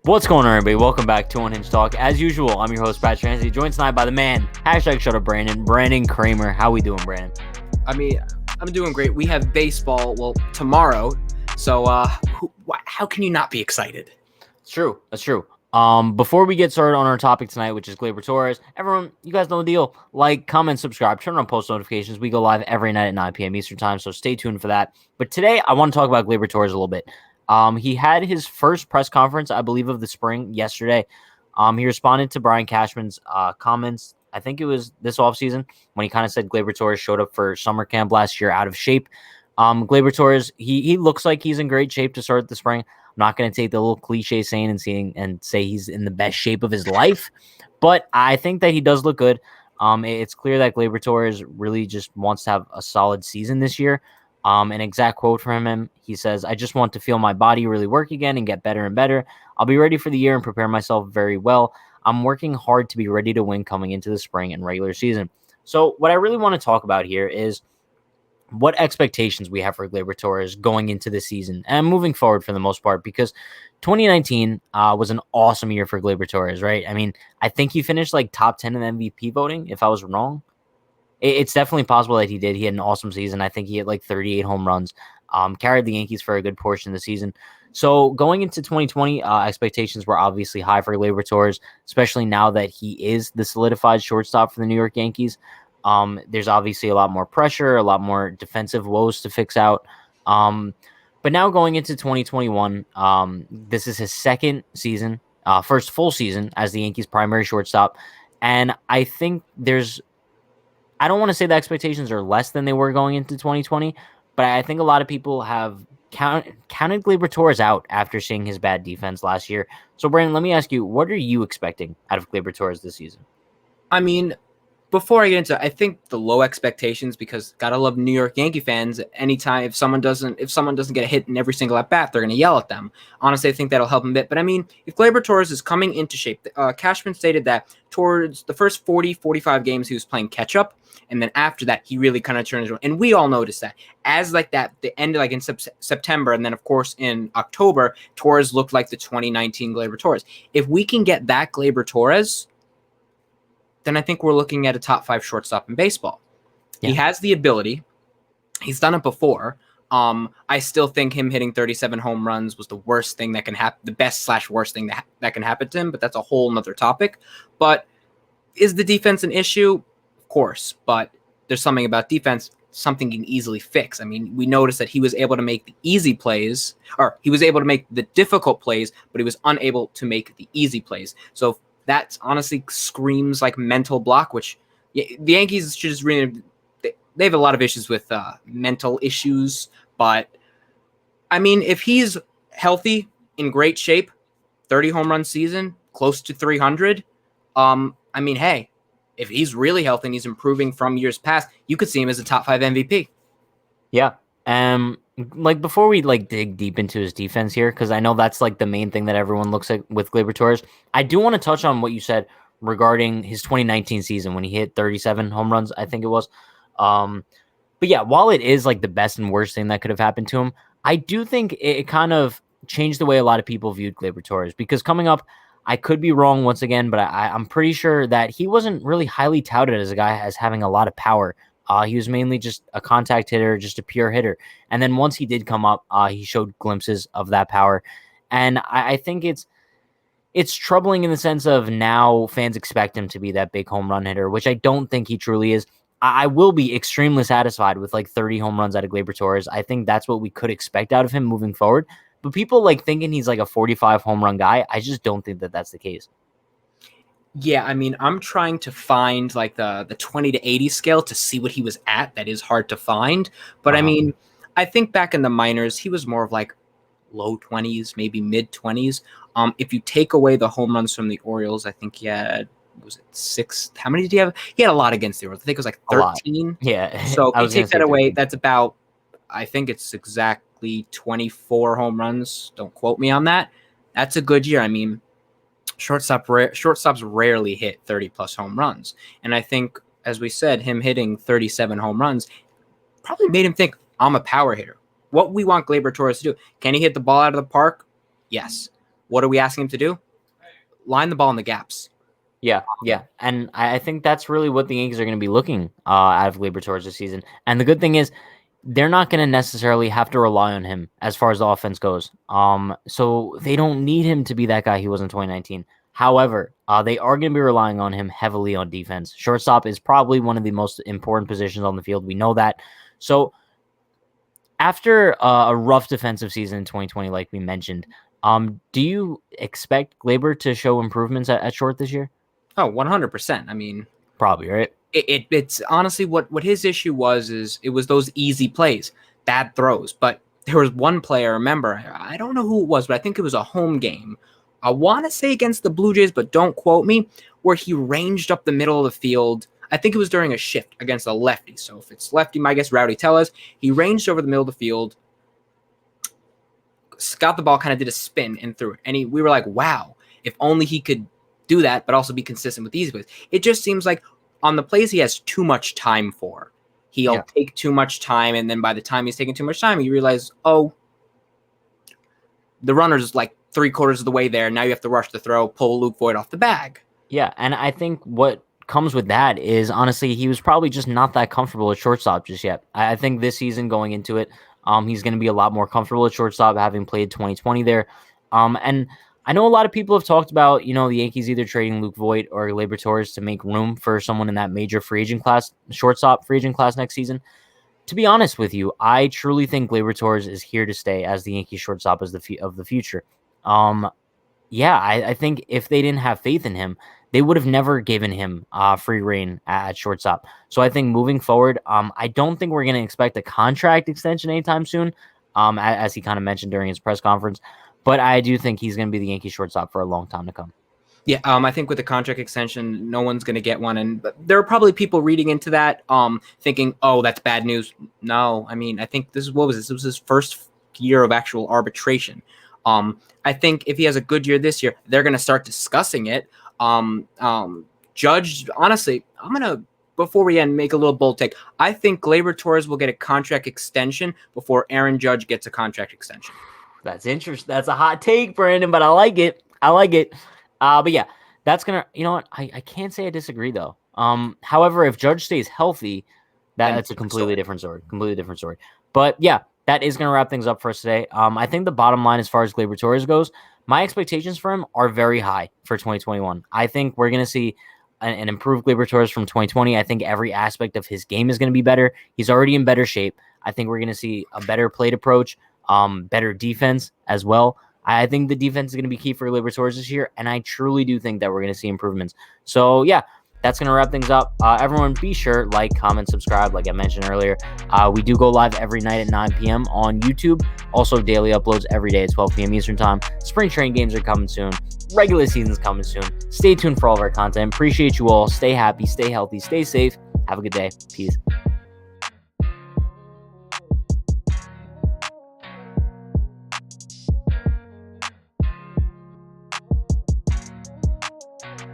What's going on, everybody? Welcome back to Unhinged Talk. As usual, I'm your host, Brad Transy, joined tonight by the man, #ShutUpBrandon Kramer. How we doing, Brandon? I'm doing great. We have baseball, tomorrow. So, how can you not be excited? It's true. That's true. Before we get started on our topic tonight, which is Gleyber Torres, everyone, you guys know the deal. Like, comment, subscribe, turn on post notifications. We go live every night at 9 p.m. Eastern time, so stay tuned for that. But today, I want to talk about Gleyber Torres a little bit. He had his first press conference, I believe, of the spring yesterday. He responded to Brian Cashman's comments. I think it was this offseason when he kind of said Gleyber Torres showed up for summer camp last year out of shape. Gleyber Torres, he looks like he's in great shape to start the spring. I'm not going to take the little cliche saying and say he's in the best shape of his life, but I think that he does look good. It's clear that Gleyber Torres really just wants to have a solid season this year. An exact quote from him, he says, "I just want to feel my body really work again and get better and better. I'll be ready for the year and prepare myself very well. I'm working hard to be ready to win coming into the spring and regular season." So what I really want to talk about here is what expectations we have for Gleyber Torres going into the season and moving forward for the most part, because 2019 was an awesome year for Gleyber Torres, right? I mean, I think he finished like top 10 in MVP voting, if I was wrong. It's definitely possible that he did. He had an awesome season. I think he had like 38 home runs, carried the Yankees for a good portion of the season. So going into 2020, expectations were obviously high for Gleyber Torres, especially now that he is the solidified shortstop for the New York Yankees. There's obviously a lot more pressure, a lot more defensive woes to fix out. But now going into 2021, this is his second season, first full season as the Yankees' primary shortstop. And I think I don't want to say the expectations are less than they were going into 2020, but I think a lot of people have counted Gleyber Torres out after seeing his bad defense last year. So, Brandon, let me ask you, what are you expecting out of Gleyber Torres this season? I mean, before I get into it, I think the low expectations, because gotta love New York Yankee fans. Anytime if someone doesn't get a hit in every single at bat, they're gonna yell at them. Honestly, I think that'll help him a bit. But I mean, if Gleyber Torres is coming into shape, Cashman stated that towards the first 40, 45 games he was playing catch up, and then after that he really kind of turned around. And we all noticed that as like that the end like in September, and then of course in October, Torres looked like the 2019 Gleyber Torres. If we can get that Gleyber Torres, then I think we're looking at a top 5 shortstop in baseball. Yeah. He has the ability. He's done it before. I still think him hitting 37 home runs was the worst thing that can happen, the best/worst thing that can happen to him, but that's a whole nother topic. But is the defense an issue? Of course, but there's something about defense, something you can easily fix. I mean, we noticed that he was able to make the easy plays, or he was able to make the difficult plays, but he was unable to make the easy plays. So that honestly screams like mental block, which the Yankees should just really, they have a lot of issues with mental issues. But I mean, if he's healthy, in great shape, 30 home run season, close to 300, I mean, hey, if he's really healthy and he's improving from years past, you could see him as a top 5 MVP. Yeah. Like before we like dig deep into his defense here, because I know that's like the main thing that everyone looks at with Gleyber Torres, I do want to touch on what you said regarding his 2019 season when he hit 37 home runs, I think it was. But yeah, while it is like the best and worst thing that could have happened to him, I do think it kind of changed the way a lot of people viewed Gleyber Torres, because coming up, I could be wrong once again, but I'm pretty sure that he wasn't really highly touted as a guy as having a lot of power. He was mainly just a contact hitter, just a pure hitter. And then once he did come up, he showed glimpses of that power. And I think it's troubling in the sense of now fans expect him to be that big home run hitter, which I don't think he truly is. I will be extremely satisfied with like 30 home runs out of Gleyber Torres. I think that's what we could expect out of him moving forward. But people like thinking he's like a 45 home run guy, I just don't think that that's the case. Yeah, I mean, I'm trying to find like the 20 to 80 scale to see what he was at. That is hard to find. But I mean, I think back in the minors, he was more of like low 20s, maybe mid 20s. If you take away the home runs from the Orioles, I think he had, was it 6? How many did he have? He had a lot against the Orioles. I think it was like 13. Yeah. So if you take that away, that's about, I think it's exactly 24 home runs. Don't quote me on that. That's a good year. I mean, shortstops rarely hit 30-plus home runs. And I think, as we said, him hitting 37 home runs probably made him think, I'm a power hitter. What we want Gleyber Torres to do. Can he hit the ball out of the park? Yes. What are we asking him to do? Line the ball in the gaps. Yeah. And I think that's really what the Yankees are going to be looking out of Gleyber Torres this season. And the good thing is, they're not going to necessarily have to rely on him as far as the offense goes. So they don't need him to be that guy he was in 2019. However, they are going to be relying on him heavily on defense. Shortstop is probably one of the most important positions on the field. We know that. So after a rough defensive season in 2020, like we mentioned, do you expect Gleyber to show improvements at short this year? Oh, 100%. I mean, probably, right? It's honestly what his issue was is it was those easy plays, bad throws. But there was one player, remember, I don't know who it was, but I think it was a home game. I want to say against the Blue Jays, but don't quote me, where he ranged up the middle of the field. I think it was during a shift against a lefty. So if it's lefty, my guess, Rowdy Tellez, he ranged over the middle of the field, got the ball, kind of did a spin and threw it. And we were like, wow, if only he could do that, but also be consistent with these plays. It just seems like on the plays he has too much time for. He'll take too much time, and then by the time he's taking too much time, you realize, oh, the runner's like 3/4 of the way there. Now you have to rush the throw, pull Luke Voit off the bag. Yeah, and I think what comes with that is, honestly, he was probably just not that comfortable at shortstop just yet. I think this season going into it, he's going to be a lot more comfortable at shortstop, having played 2020 there. And I know a lot of people have talked about, the Yankees either trading Luke Voit or Gleyber Torres to make room for someone in that major free agent class, shortstop free agent class next season. To be honest with you, I truly think Gleyber Torres is here to stay as the Yankees shortstop of the future. I think if they didn't have faith in him, they would have never given him free reign at shortstop. So I think moving forward, I don't think we're going to expect a contract extension anytime soon, as he kind of mentioned during his press conference. But I do think he's going to be the Yankee shortstop for a long time to come. Yeah, I think with the contract extension, no one's going to get one. And there are probably people reading into that thinking, oh, that's bad news. No, I mean, I think this was his first year of actual arbitration. I think if he has a good year this year, they're going to start discussing it. Judge, honestly, I'm going to, before we end, make a little bold take. I think Gleyber Torres will get a contract extension before Aaron Judge gets a contract extension. That's interesting. That's a hot take, Brandon, but I like it. But yeah, that's going to, you know what? I can't say I disagree, though. However, if Judge stays healthy, that's a completely different story. But yeah, that is going to wrap things up for us today. I think the bottom line as far as Gleyber Torres goes, my expectations for him are very high for 2021. I think we're going to see an improved Gleyber Torres from 2020. I think every aspect of his game is going to be better. He's already in better shape. I think we're going to see a better plate approach, better defense as well. I think the defense is going to be key for Gleyber Torres this year, and I truly do think that we're going to see improvements. So, yeah, that's going to wrap things up. Everyone, be sure, like, comment, subscribe, like I mentioned earlier. We do go live every night at 9 p.m. on YouTube. Also, daily uploads every day at 12 p.m. Eastern Time. Spring training games are coming soon. Regular season's coming soon. Stay tuned for all of our content. Appreciate you all. Stay happy, stay healthy, stay safe. Have a good day. Peace.